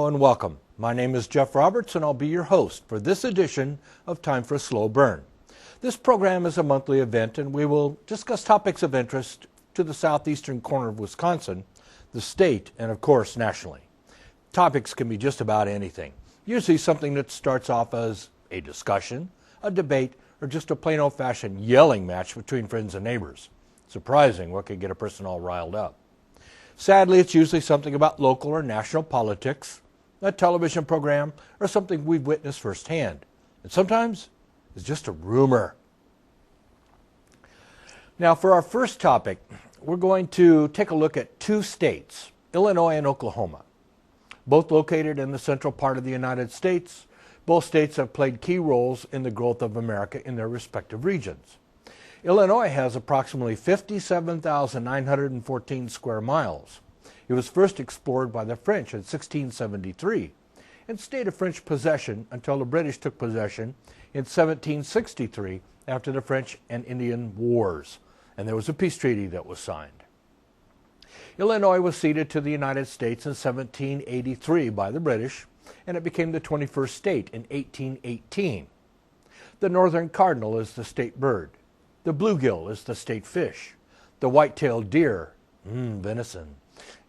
and welcome. My name is Jeff Roberts and I'll be your host for this edition of Time for a Slow Burn. This program is a monthly event and we will discuss topics of interest to the southeastern corner of Wisconsin, the state, and of course nationally. Topics can be just about anything, usually something that starts off as a discussion, a debate, or just a plain old-fashioned yelling match between friends and neighbors. Surprising what can get a person all riled up. Sadly, it's usually something about local or national politics, a television program, or something we've witnessed firsthand. And sometimes it's just a rumor. Now, for our first topic, we're going to take a look at two states, Illinois and Oklahoma. Both located in the central part of the United States, both states have played key roles in the growth of America in their respective regions. Illinois has approximately 57,914 square miles. It was first explored by the French in 1673 and stayed a French possession until the British took possession in 1763 after the French and Indian Wars, and there was a peace treaty that was signed. Illinois was ceded to the United States in 1783 by the British, and it became the 21st state in 1818. The northern cardinal is the state bird. The bluegill is the state fish. The white-tailed deer, venison,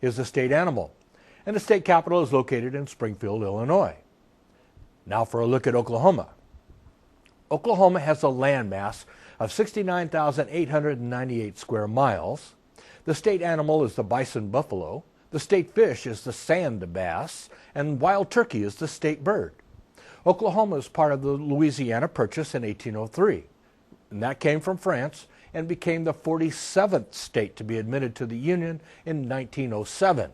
is the state animal. And the state capital is located in Springfield, Illinois. Now for a look at Oklahoma. Oklahoma has a landmass of 69,898 square miles. The state animal is the bison buffalo. The state fish is the sand bass. And wild turkey is the state bird. Oklahoma is part of the Louisiana Purchase in 1803. And that came from France and became the 47th state to be admitted to the Union in 1907.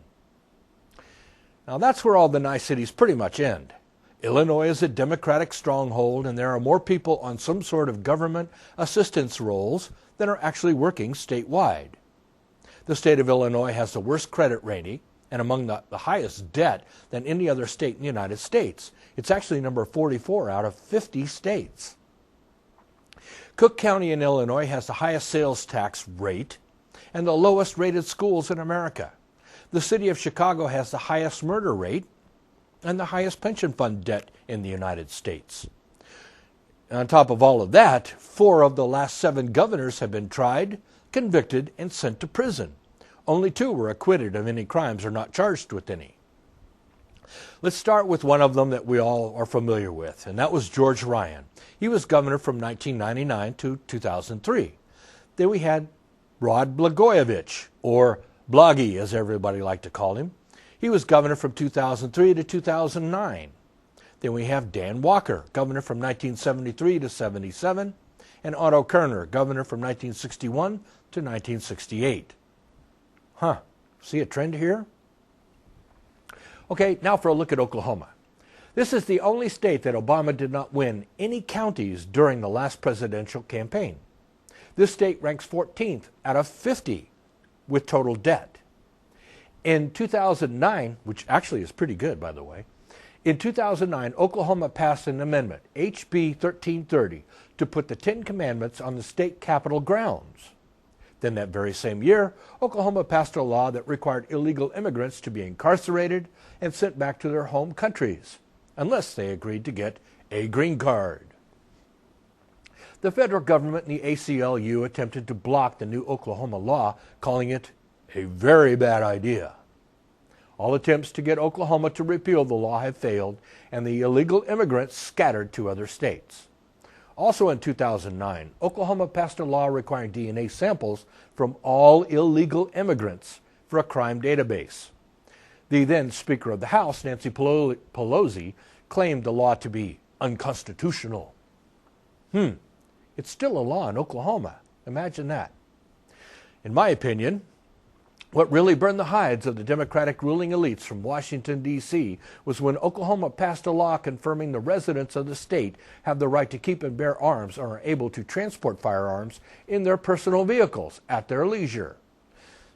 Now that's where all the niceties pretty much end. Illinois is a Democratic stronghold and there are more people on some sort of government assistance roles than are actually working statewide. The state of Illinois has the worst credit rating and among the highest debt than any other state in the United States. It's actually number 44 out of 50 states. Cook County in Illinois has the highest sales tax rate and the lowest rated schools in America. The city of Chicago has the highest murder rate and the highest pension fund debt in the United States. And on top of all of that, 4 of the last 7 governors have been tried, convicted, and sent to prison. Only 2 were acquitted of any crimes or not charged with any. Let's start with one of them that we all are familiar with, and that was George Ryan. He was governor from 1999 to 2003. Then we had Rod Blagojevich, or Bloggy as everybody liked to call him. He was governor from 2003 to 2009. Then we have Dan Walker, governor from 1973 to 77, and Otto Kerner, governor from 1961 to 1968. See a trend here? Okay, now for a look at Oklahoma. This is the only state that Obama did not win any counties during the last presidential campaign. This state ranks 14th out of 50 with total debt. In 2009, which actually is pretty good, by the way, in 2009, Oklahoma passed an amendment, HB 1330, to put the 10 Commandments on the state capitol grounds. Then that very same year, Oklahoma passed a law that required illegal immigrants to be incarcerated and sent back to their home countries, unless they agreed to get a green card. The federal government and the ACLU attempted to block the new Oklahoma law, calling it a very bad idea. All attempts to get Oklahoma to repeal the law have failed, and the illegal immigrants scattered to other states. Also in 2009, Oklahoma passed a law requiring DNA samples from all illegal immigrants for a crime database. The then Speaker of the House, Nancy Pelosi, claimed the law to be unconstitutional. It's still a law in Oklahoma. Imagine that. In my opinion, what really burned the hides of the Democratic ruling elites from Washington, D.C. was when Oklahoma passed a law confirming the residents of the state have the right to keep and bear arms and are able to transport firearms in their personal vehicles at their leisure.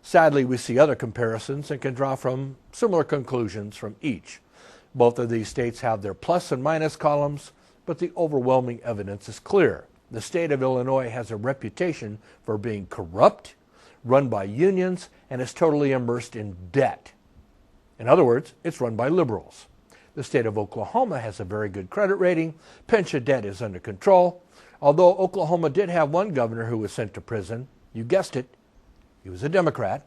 Sadly, we see other comparisons and can draw from similar conclusions from each. Both of these states have their plus and minus columns, but the overwhelming evidence is clear. The state of Illinois has a reputation for being corrupt, run by unions, and is totally immersed in debt. In other words, it's run by liberals. The state of Oklahoma has a very good credit rating. Pension debt is under control. Although Oklahoma did have one governor who was sent to prison, you guessed it, he was a Democrat.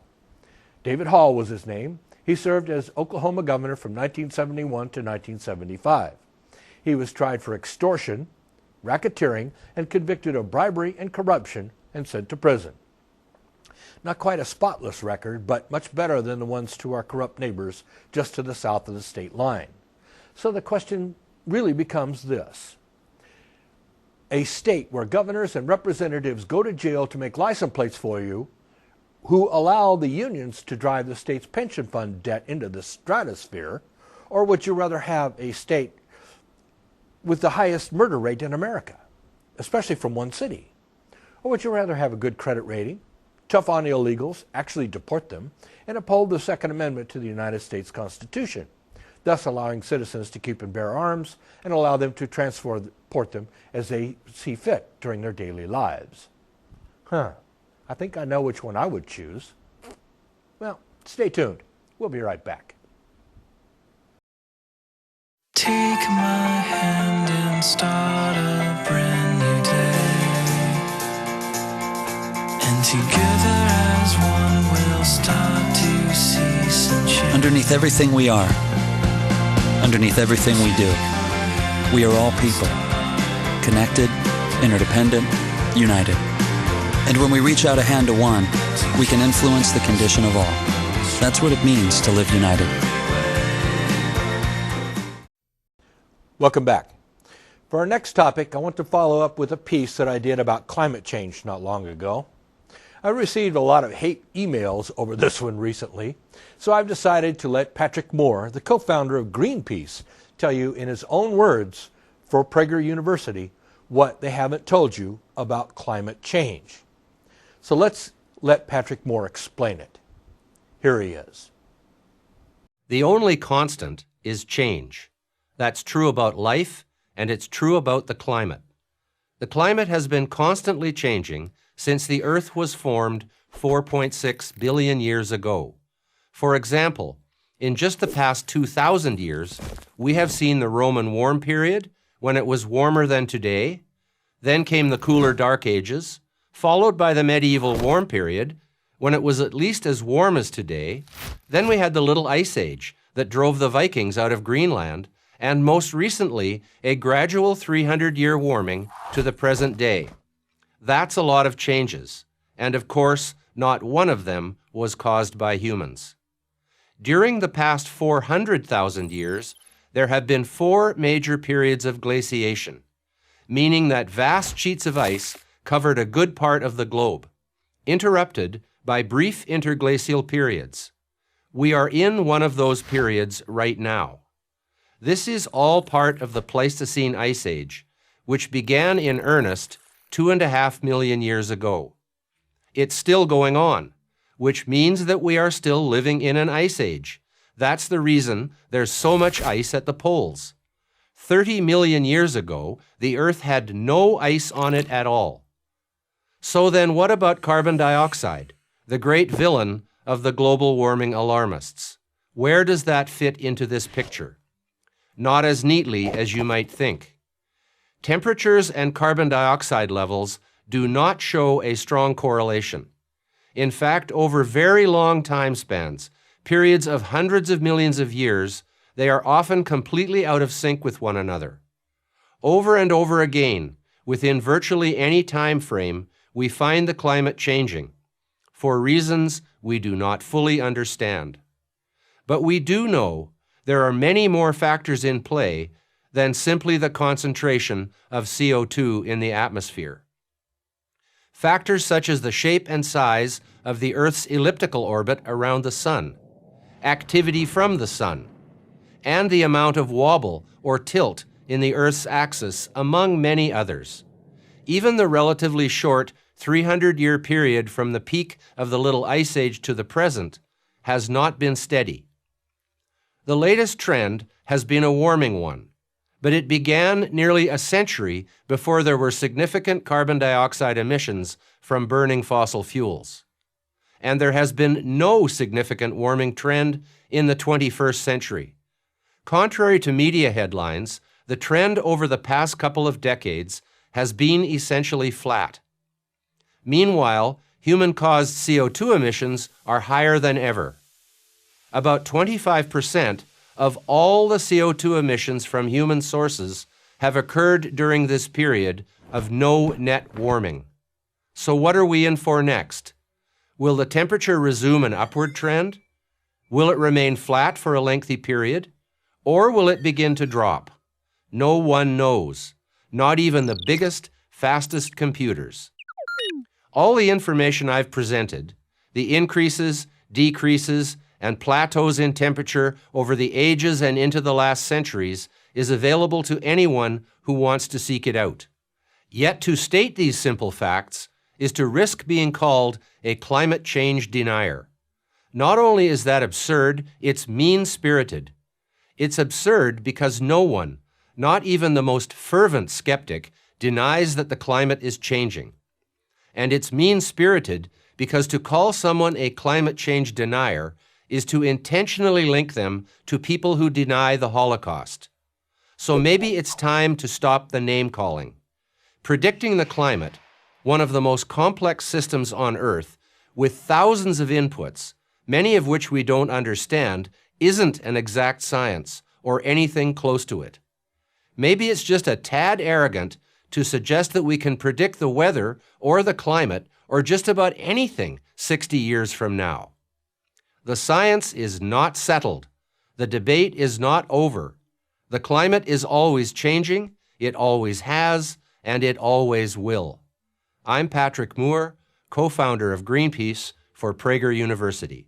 David Hall was his name. He served as Oklahoma governor from 1971 to 1975. He was tried for extortion, racketeering, and convicted of bribery and corruption and sent to prison. Not quite a spotless record, but much better than the ones to our corrupt neighbors just to the south of the state line. So the question really becomes this. A state where governors and representatives go to jail to make license plates for you, who allow the unions to drive the state's pension fund debt into the stratosphere, or would you rather have a state with the highest murder rate in America, especially from one city? Or would you rather have a good credit rating, tough on illegals, actually deport them, and uphold the Second Amendment to the United States Constitution, thus allowing citizens to keep and bear arms and allow them to transport them as they see fit during their daily lives? I think I know which one I would choose. Well, stay tuned. We'll be right back. Take my hand and start a brand new day. And together as one we'll start to see some change. Underneath everything we are, underneath everything we do, we are all people. Connected, interdependent, united. And when we reach out a hand to one, we can influence the condition of all. That's what it means to live united. Welcome back. For our next topic, I want to follow up with a piece that I did about climate change not long ago. I received a lot of hate emails over this one recently, so I've decided to let Patrick Moore, the co-founder of Greenpeace, tell you in his own words for Prager University what they haven't told you about climate change. So let's let Patrick Moore explain it. Here he is. The only constant is change. That's true about life, and it's true about the climate. The climate has been constantly changing since the Earth was formed 4.6 billion years ago. For example, in just the past 2,000 years, we have seen the Roman warm period, when it was warmer than today. Then came the cooler Dark Ages, followed by the medieval warm period, when it was at least as warm as today. Then we had the Little Ice Age that drove the Vikings out of Greenland, and most recently, a gradual 300-year warming to the present day. That's a lot of changes, and of course, not one of them was caused by humans. During the past 400,000 years, there have been 4 major periods of glaciation, meaning that vast sheets of ice covered a good part of the globe, interrupted by brief interglacial periods. We are in one of those periods right now. This is all part of the Pleistocene Ice Age, which began in earnest 2.5 million years ago. It's still going on, which means that we are still living in an ice age. That's the reason there's so much ice at the poles. 30 million years ago, the Earth had no ice on it at all. So then what about carbon dioxide, the great villain of the global warming alarmists? Where does that fit into this picture? Not as neatly as you might think. Temperatures and carbon dioxide levels do not show a strong correlation. In fact, over very long time spans, periods of hundreds of millions of years, they are often completely out of sync with one another. Over and over again, within virtually any time frame, we find the climate changing, for reasons we do not fully understand. But we do know there are many more factors in play than simply the concentration of CO2 in the atmosphere. Factors such as the shape and size of the Earth's elliptical orbit around the Sun, activity from the Sun, and the amount of wobble or tilt in the Earth's axis, among many others. Even the relatively short 300-year period from the peak of the Little Ice Age to the present has not been steady. The latest trend has been a warming one, but it began nearly a century before there were significant carbon dioxide emissions from burning fossil fuels. And there has been no significant warming trend in the 21st century. Contrary to media headlines, the trend over the past couple of decades has been essentially flat. Meanwhile, human-caused CO2 emissions are higher than ever. About 25% of all the CO2 emissions from human sources have occurred during this period of no net warming. So what are we in for next? Will the temperature resume an upward trend? Will it remain flat for a lengthy period? Or will it begin to drop? No one knows, not even the biggest, fastest computers. All the information I've presented, the increases, decreases, and plateaus in temperature over the ages and into the last centuries, is available to anyone who wants to seek it out. Yet to state these simple facts is to risk being called a climate change denier. Not only is that absurd, it's mean-spirited. It's absurd because no one, not even the most fervent skeptic, denies that the climate is changing. And it's mean-spirited because to call someone a climate change denier is to intentionally link them to people who deny the Holocaust. So maybe it's time to stop the name-calling. Predicting the climate, one of the most complex systems on Earth, with thousands of inputs, many of which we don't understand, isn't an exact science or anything close to it. Maybe it's just a tad arrogant to suggest that we can predict the weather or the climate or just about anything 60 years from now. The science is not settled. The debate is not over. The climate is always changing, it always has, and it always will. I'm Patrick Moore, co-founder of Greenpeace for Prager University.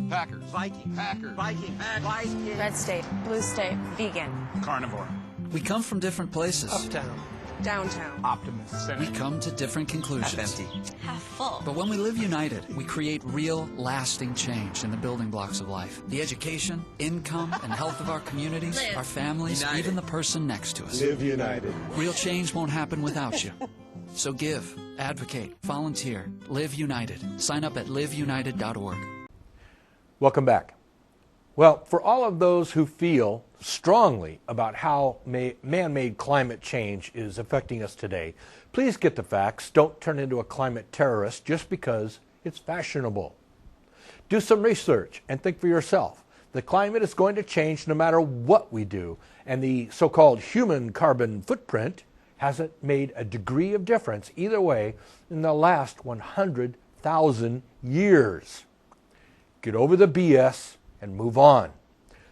Packers. Viking. Packers. Viking. Viking. Red state, blue state, vegan, Carnivore. We come from different places. Uptown. downtown, Optimist. We come to different conclusions. Half empty. half full. But when we live united, we create real, lasting change in the building blocks of life. The education, income, and health of our communities, Live. our families, United. even the person next to us. Live united. Real change won't happen without you. So give, advocate, volunteer, live united. Sign up at liveunited.org. Welcome back. Well, for all of those who feel strongly about how man-made climate change is affecting us today, please get the facts. Don't turn into a climate terrorist just because it's fashionable. Do some research and think for yourself. The climate is going to change no matter what we do, and the so-called human carbon footprint hasn't made a degree of difference either way in the last 100,000 years. Get over the BS and move on.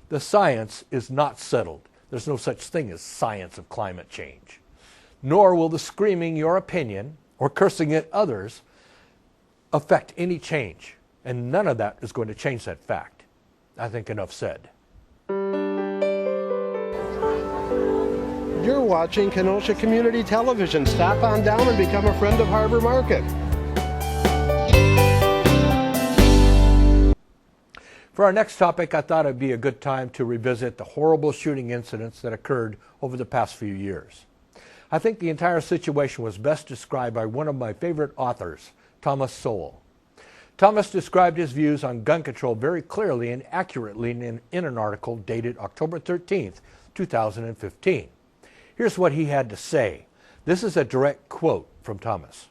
The science is not settled. There's no such thing as science of climate change. Nor will the screaming your opinion or cursing at others affect any change. And none of that is going to change that fact. I think enough said. You're watching Kenosha Community Television. Stop on down and become a friend of Harbor Market. For our next topic, I thought it'd be a good time to revisit the horrible shooting incidents that occurred over the past few years. I think the entire situation was best described by one of my favorite authors, Thomas Sowell. Thomas described his views on gun control very clearly and accurately in an article dated October 13th, 2015. Here's what he had to say. This is a direct quote from Thomas.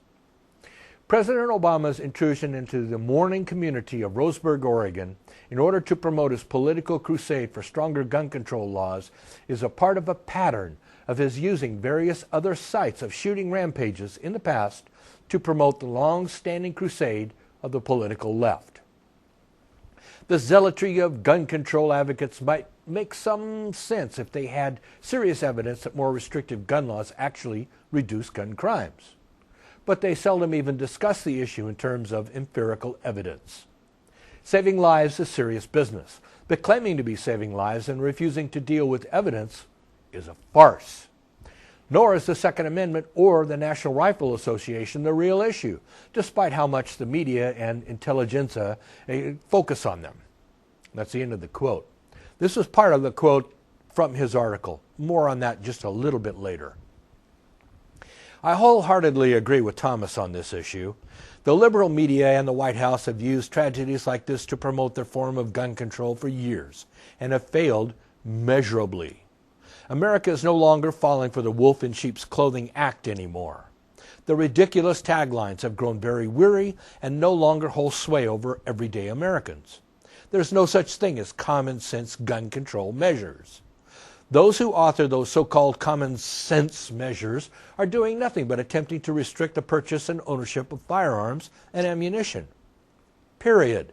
President Obama's intrusion into the mourning community of Roseburg, Oregon, in order to promote his political crusade for stronger gun control laws is a part of a pattern of his using various other sites of shooting rampages in the past to promote the long-standing crusade of the political left. The zealotry of gun control advocates might make some sense if they had serious evidence that more restrictive gun laws actually reduce gun crimes. But they seldom even discuss the issue in terms of empirical evidence. Saving lives is serious business, but claiming to be saving lives and refusing to deal with evidence is a farce. Nor is the Second Amendment or the National Rifle Association the real issue, despite how much the media and intelligentsia focus on them. That's the end of the quote. This is part of the quote from his article. More on that just a little bit later. I wholeheartedly agree with Thomas on this issue. The liberal media and the White House have used tragedies like this to promote their form of gun control for years and have failed measurably. America is no longer falling for the wolf in sheep's clothing act anymore. The ridiculous taglines have grown very weary and no longer hold sway over everyday Americans. There's no such thing as common sense gun control measures. Those who author those so-called common sense measures are doing nothing but attempting to restrict the purchase and ownership of firearms and ammunition. Period.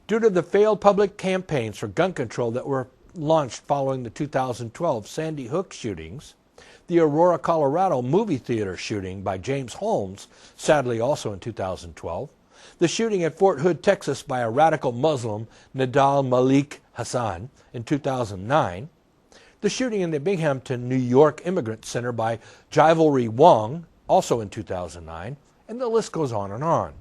Due to the failed public campaigns for gun control that were launched following the 2012 Sandy Hook shootings, the Aurora, Colorado movie theater shooting by James Holmes, sadly also in 2012, the shooting at Fort Hood, Texas by a radical Muslim, Nadal Malik Hassan, in 2009, the shooting in the Binghamton, New York Immigrant Center by Jivalry Wong, also in 2009, and the list goes on and on.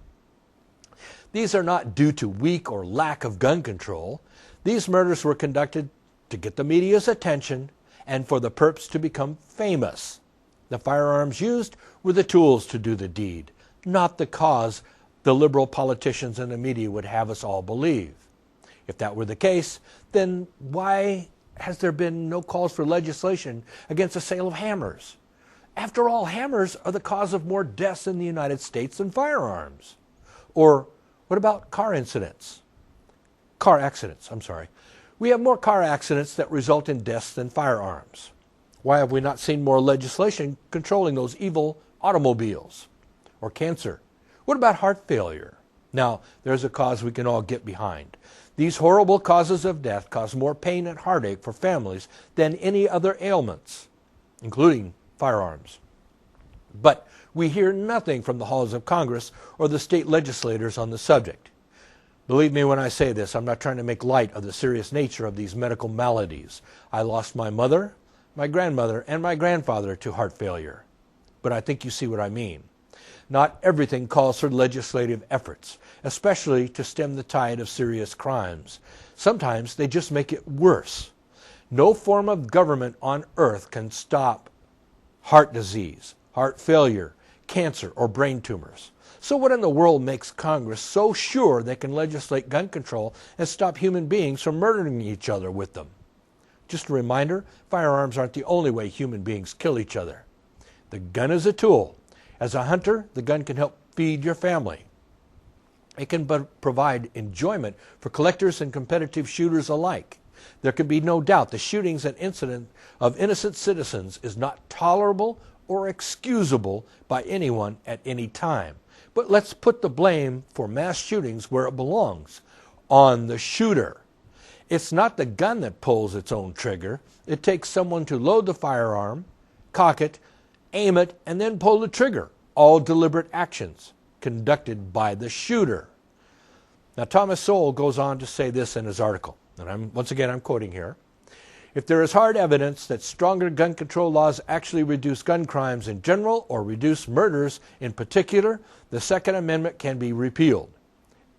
These are not due to weak or lack of gun control. These murders were conducted to get the media's attention and for the purpose to become famous. The firearms used were the tools to do the deed, not the cause the liberal politicians and the media would have us all believe. If that were the case, then why has there been no calls for legislation against the sale of hammers? After all, hammers are the cause of more deaths in the United States than firearms. Or what about car accidents? We have more car accidents that result in deaths than firearms. Why have we not seen more legislation controlling those evil automobiles? Or cancer? What about heart failure? Now, there's a cause we can all get behind. These horrible causes of death cause more pain and heartache for families than any other ailments, including firearms. But we hear nothing from the halls of Congress or the state legislators on the subject. Believe me when I say this, I'm not trying to make light of the serious nature of these medical maladies. I lost my mother, my grandmother, and my grandfather to heart failure. But I think you see what I mean. Not everything calls for legislative efforts, especially to stem the tide of serious crimes. Sometimes they just make it worse. No form of government on earth can stop heart disease, heart failure, cancer, or brain tumors. So what in the world makes Congress so sure they can legislate gun control and stop human beings from murdering each other with them? Just a reminder, firearms aren't the only way human beings kill each other. The gun is a tool. As a hunter, the gun can help feed your family. It can provide enjoyment for collectors and competitive shooters alike. There can be no doubt the shootings and incidents of innocent citizens is not tolerable or excusable by anyone at any time. But let's put the blame for mass shootings where it belongs, on the shooter. It's not the gun that pulls its own trigger. It takes someone to load the firearm, cock it, aim it, and then pull the trigger. All deliberate actions conducted by the shooter. Now, Thomas Sowell goes on to say this in his article, and I'm quoting here. If there is hard evidence that stronger gun control laws actually reduce gun crimes in general or reduce murders in particular, the Second Amendment can be repealed,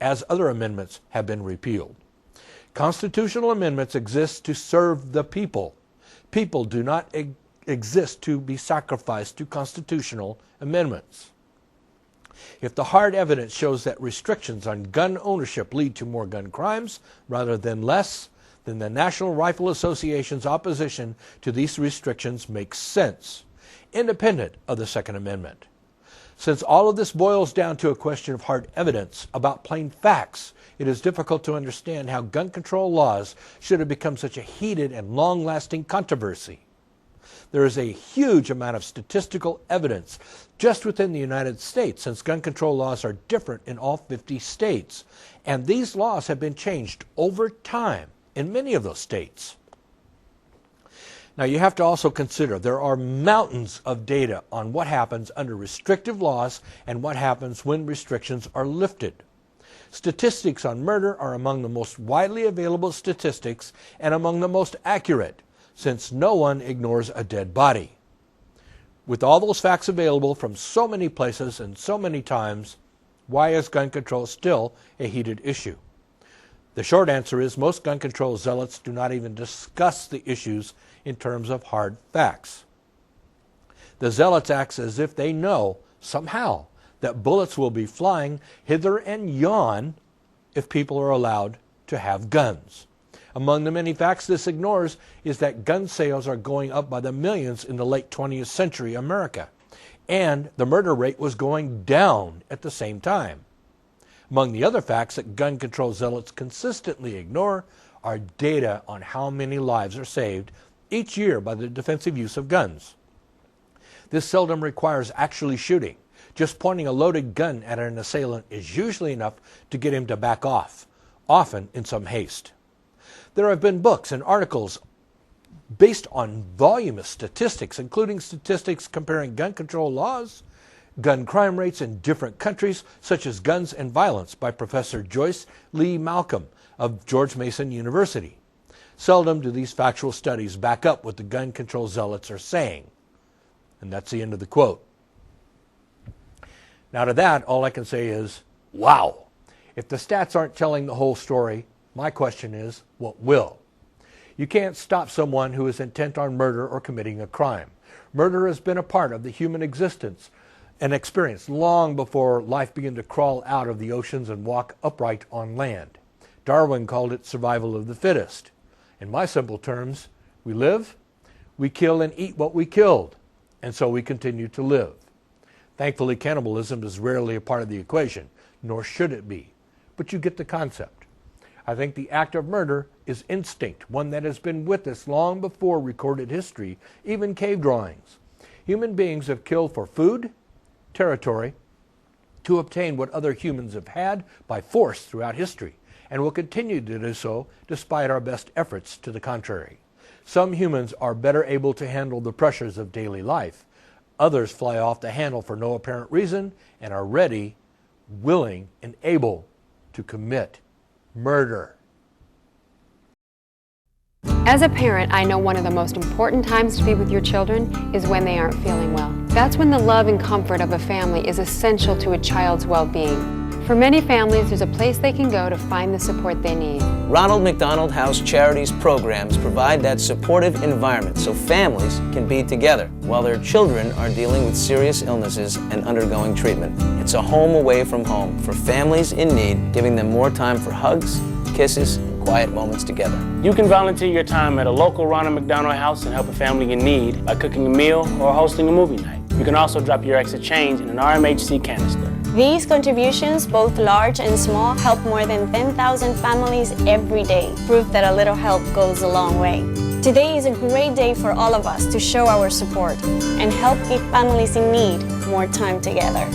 as other amendments have been repealed. Constitutional amendments exist to serve the people. People do not exist to be sacrificed to constitutional amendments. If the hard evidence shows that restrictions on gun ownership lead to more gun crimes rather than less, then the National Rifle Association's opposition to these restrictions makes sense, independent of the Second Amendment. Since all of this boils down to a question of hard evidence about plain facts, it is difficult to understand how gun control laws should have become such a heated and long-lasting controversy. There is a huge amount of statistical evidence just within the United States, since gun control laws are different in all 50 states, and these laws have been changed over time in many of those states. Now, you have to also consider there are mountains of data on what happens under restrictive laws and what happens when restrictions are lifted. Statistics on murder are among the most widely available statistics and among the most accurate, since no one ignores a dead body. With all those facts available from so many places and so many times, why is gun control still a heated issue? The short answer is most gun control zealots do not even discuss the issues in terms of hard facts. The zealots act as if they know, somehow, that bullets will be flying hither and yon if people are allowed to have guns. Among the many facts this ignores is that gun sales are going up by the millions in the late 20th century America, and the murder rate was going down at the same time. Among the other facts that gun control zealots consistently ignore are data on how many lives are saved each year by the defensive use of guns. This seldom requires actually shooting. Just pointing a loaded gun at an assailant is usually enough to get him to back off, often in some haste. There have been books and articles based on voluminous statistics, including statistics comparing gun control laws, gun crime rates in different countries, such as Guns and Violence by Professor Joyce Lee Malcolm of George Mason University. Seldom do these factual studies back up what the gun control zealots are saying. And that's the end of the quote. Now to that, all I can say is, wow. If the stats aren't telling the whole story, my question is, what will? You can't stop someone who is intent on murder or committing a crime. Murder has been a part of the human existence and experience long before life began to crawl out of the oceans and walk upright on land. Darwin called it survival of the fittest. In my simple terms, we live, we kill and eat what we killed, and so we continue to live. Thankfully, cannibalism is rarely a part of the equation, nor should it be, but you get the concept. I think the act of murder is instinct, one that has been with us long before recorded history, even cave drawings. Human beings have killed for food, territory, to obtain what other humans have had by force throughout history, and will continue to do so despite our best efforts to the contrary. Some humans are better able to handle the pressures of daily life. Others fly off the handle for no apparent reason and are ready, willing, and able to commit murder. As a parent, I know one of the most important times to be with your children is when they aren't feeling well. That's when the love and comfort of a family is essential to a child's well-being. For many families, there's a place they can go to find the support they need. Ronald McDonald House Charities programs provide that supportive environment so families can be together while their children are dealing with serious illnesses and undergoing treatment. It's a home away from home for families in need, giving them more time for hugs, kisses, and quiet moments together. You can volunteer your time at a local Ronald McDonald House and help a family in need by cooking a meal or hosting a movie night. You can also drop your extra change in an RMHC canister. These contributions, both large and small, help more than 10,000 families every day. Proof that a little help goes a long way. Today is a great day for all of us to show our support and help give families in need more time together.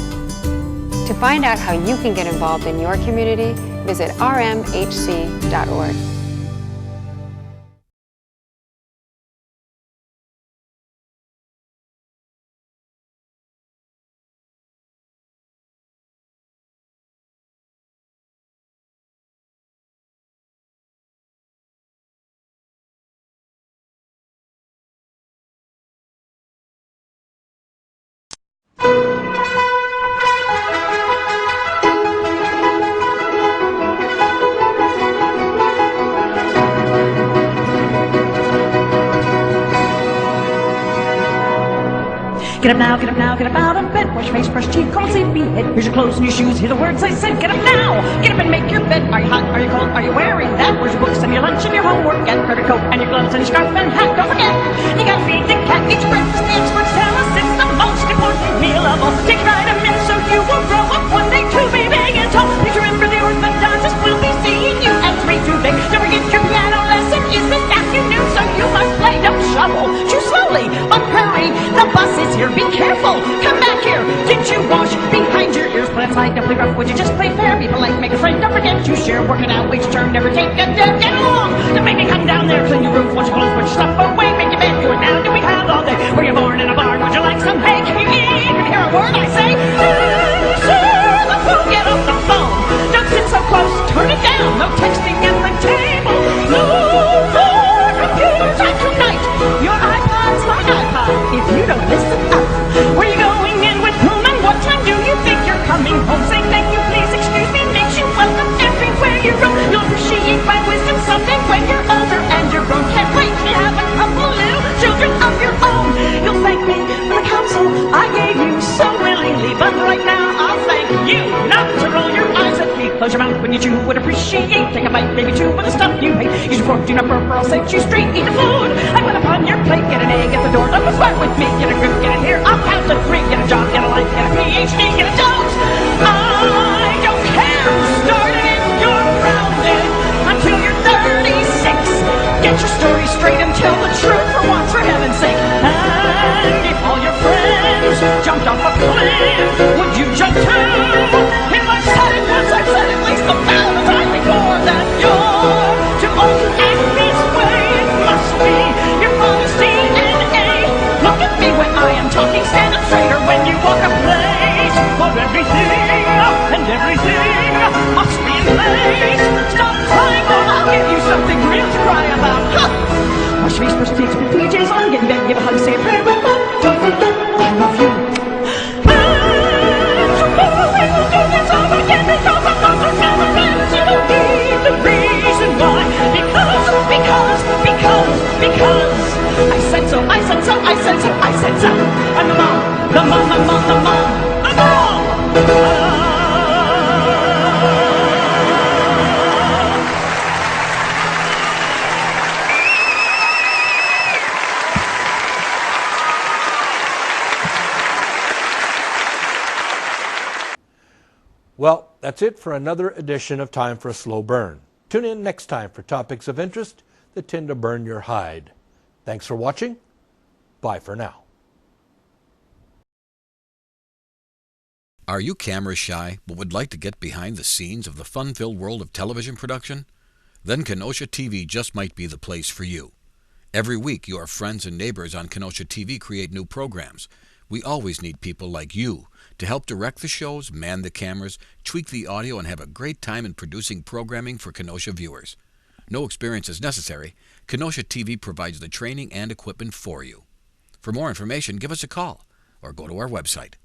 To find out how you can get involved in your community, visit rmhc.org. Get up now, get up out of bed. Wash your face, brush teeth, comb, sleepy head. Here's your clothes and your shoes, hear the words I said. Get up now, get up and make your bed. Are you hot, are you cold, are you wearing that? Where's your books and your lunch and your homework? Get grab your coat and your gloves and your scarf and hat. Don't forget, you gotta feed the cat, eat your breakfast. The experts tell us it's the most important meal of all. Take vitamins so you will grow up one day to be big and tall. Please remember the orthodontist will be seeing you at 3 to bake. Don't forget your piano lesson is this afternoon, so you must play. Don't shovel too slowly, but hurry. The bus is here, be careful. Come back here. Did you wash behind your ears? Play outside, don't play rough. Would you just play fair? Be polite, make a friend. Don't forget to share. Work it out, wait your turn. Never take a dead. Get along. Don't make me come down there. Clean your roof. Wash your clothes. Put your stuff away. Make your bed. Do it now. Do we have all day? Were you born in a barn? Would you like some hay? Can you eat? Hear a word I say? Answer the phone. Get off the phone. Don't sit so close. Turn it down. No texting at the table. No more computer time tonight. Your iPod's my iPod. If you don't listen up, where you going in with whom and what time do you think you're coming home? Say thank you, please, excuse me, makes you welcome everywhere you roam. You'll appreciate my wisdom someday when you're older and you're grown. Can't wait to have a couple little children of your own. You'll thank me for the counsel gravy too, but the stuff you hate. Use your fork, do not burp, or I'll set you straight. Eat the food I put upon your plate. Get an egg at the door, don't sweat with me. Get a grip, get it here, I'll count to 3. Get a job, get a life, get a PhD, get a dose. I don't care who started it, you're grounded until you're 36. Get your story straight and tell the truth for once, for heaven's sake. And if all your friends jumped off a cliff, would you jump too? If I've said it once, I've said at least 1,000 times before that you're too old to act this way. It must be your father's DNA. Look at me when I am talking, stand up straighter when you walk a place. For everything and everything must be in place. Stop crying or I'll give you something real to cry about. Wash face, brush teeth, put PJs on, get in bed, give a hug, say a prayer, but don't forget I love you. Tomorrow we will do this all again because our thoughts are never ends. You don't need the reason why. Because I said so, I said so, I said so, I said so. I'm the mom, the mom, the mom, the mom, the mom. Well, that's it for another edition of Time for a Slow Burn. Tune in next time for topics of interest that tend to burn your hide. Thanks for watching. Bye for now. Are you camera shy but would like to get behind the scenes of the fun-filled world of television production? Then Kenosha TV just might be the place for you. Every week, your friends and neighbors on Kenosha TV create new programs. We always need people like you to help direct the shows, man the cameras, tweak the audio, and have a great time in producing programming for Kenosha viewers. No experience is necessary. Kenosha TV provides the training and equipment for you. For more information, give us a call or go to our website.